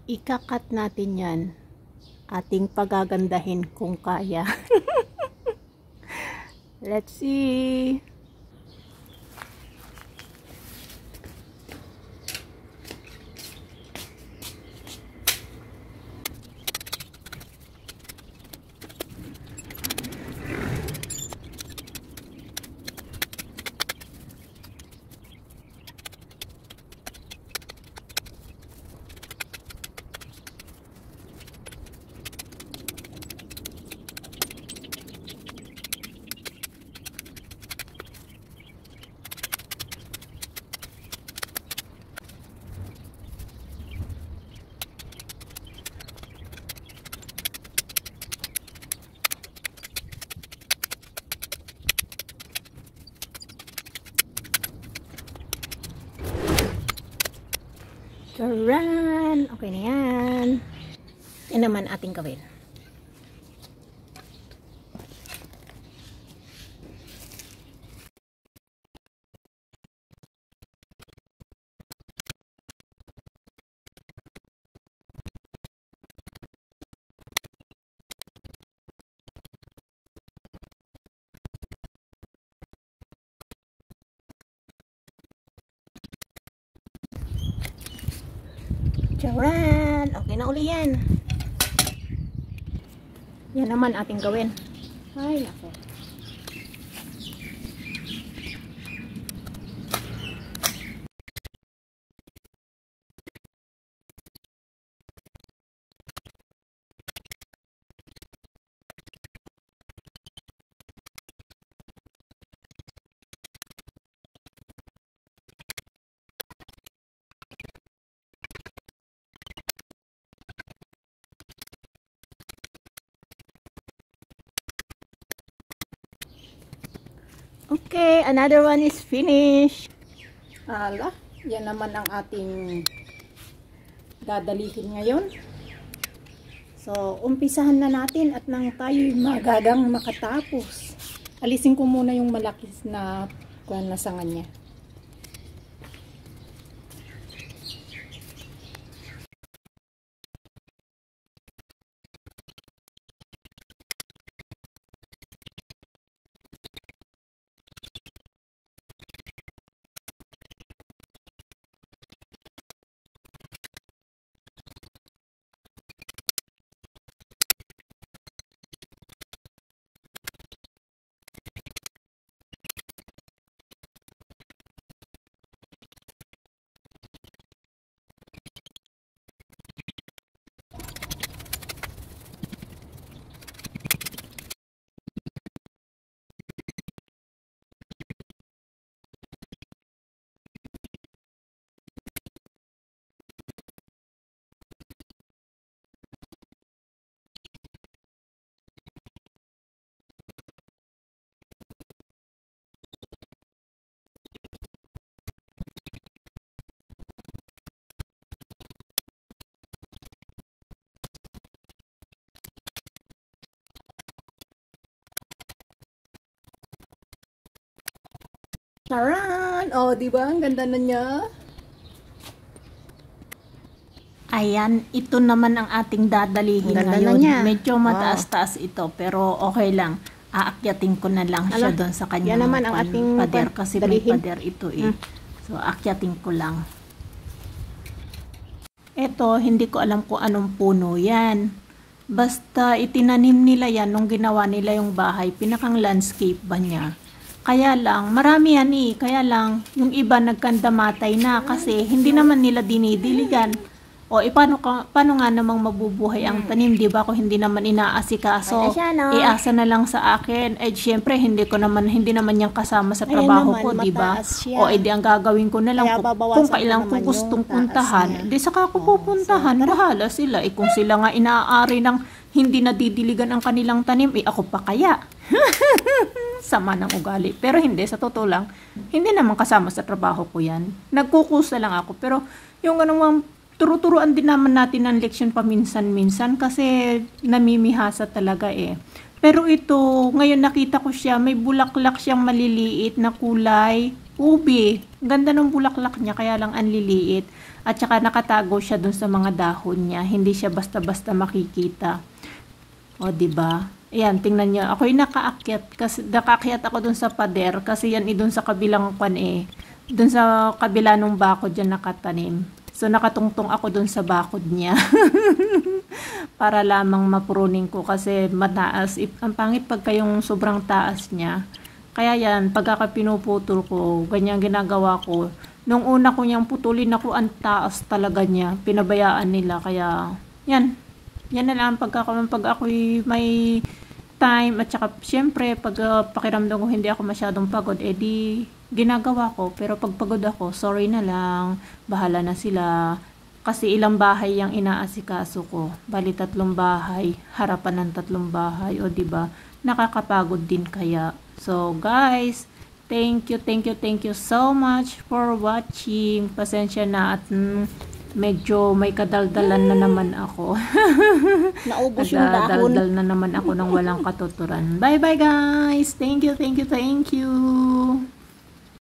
Ikakat natin yan. Ating pagagandahin kung kaya. Let's see. Charan! Okay na yan. Yan naman ating gawin. Charan! Okay na uli yan. Yan naman ating gawin. Ay, nako. Okay, another one is finished. Ala, yan naman ang ating dadalihin ngayon. So, umpisahan na natin at nang tayo magagang makatapos. Alisin ko muna yung malaki na kuwan na sanga niya. Taran! Oh, di ba? Ang ganda na niya. Ayan, ito naman ang ating dadalihin ngayon. Medyo mataas-taas ito, pero okay lang. Aakyatin ko na lang siya doon sa kanyang naman ang ating pader kasi may pader ito eh. So, aakyatin ko lang. Ito, hindi ko alam kung anong puno yan. Basta itinanim nila yan nung ginawa nila yung bahay. Pinakang landscape ba niya? Kaya lang, marami yan eh. Kaya lang, yung iba nagkandamatay na kasi hindi naman nila dinidiligan. O, paano nga namang mabubuhay ang tanim, di ba? Kung hindi naman inaasikaso, iasa na lang sa akin. Eh, syempre, hindi naman yan kasama sa trabaho ko, di ba? O, edi ang gagawin ko na lang kung kailan ko gustong puntahan, di saka ako pupuntahan, bahala sila. Eh, kung sila nga inaari ng hindi nadidiligan ang kanilang tanim, eh, ako pa kaya? Sama ng ugali. Pero hindi, sa totoo lang, hindi naman kasama sa trabaho ko yan. Nagkukusa lang ako. Pero yung ganun, turo-turuan din naman natin ng leksyon paminsan-minsan kasi namimihasa talaga eh. Pero ito, ngayon nakita ko siya, may bulaklak siyang maliliit na kulay Ubi. Ganda ng bulaklak niya, kaya lang ang liliit. At saka nakatago siya dun sa mga dahon niya. Hindi siya basta-basta makikita. O, diba? Ayan, tingnan niyo. Ako'y nakaakyat. Kasi, nakaakyat ako dun sa pader. Kasi yan dun sa kabilang pan Dun sa kabila nung bakod dyan nakatanim. So, nakatungtong ako dun sa bakod niya. Para lamang mapruning ko kasi mataas. Ang pangit pagka yung sobrang taas niya. Kaya yan, pagka pinuputol ko, ganyan ginagawa ko. Nung una ko niyang putulin ako, ang taas talaga niya. Pinabayaan nila. Kaya, yan. Yan na lang pag ako'y may time. At saka, syempre, pag pakiramdam ko hindi ako masyadong pagod, di ginagawa ko. Pero pag pagod ako, sorry na lang. Bahala na sila. Kasi ilang bahay yung inaasikaso ko. Bali 3 bahay. Harapan ng 3 bahay. O, diba? Nakakapagod din kaya. So, guys, thank you so much for watching. Pasensya na at medyo may kadaldalan na naman ako. Naubos yung dahon. Daldal na naman ako ng walang katuturan. Bye-bye, guys. Thank you.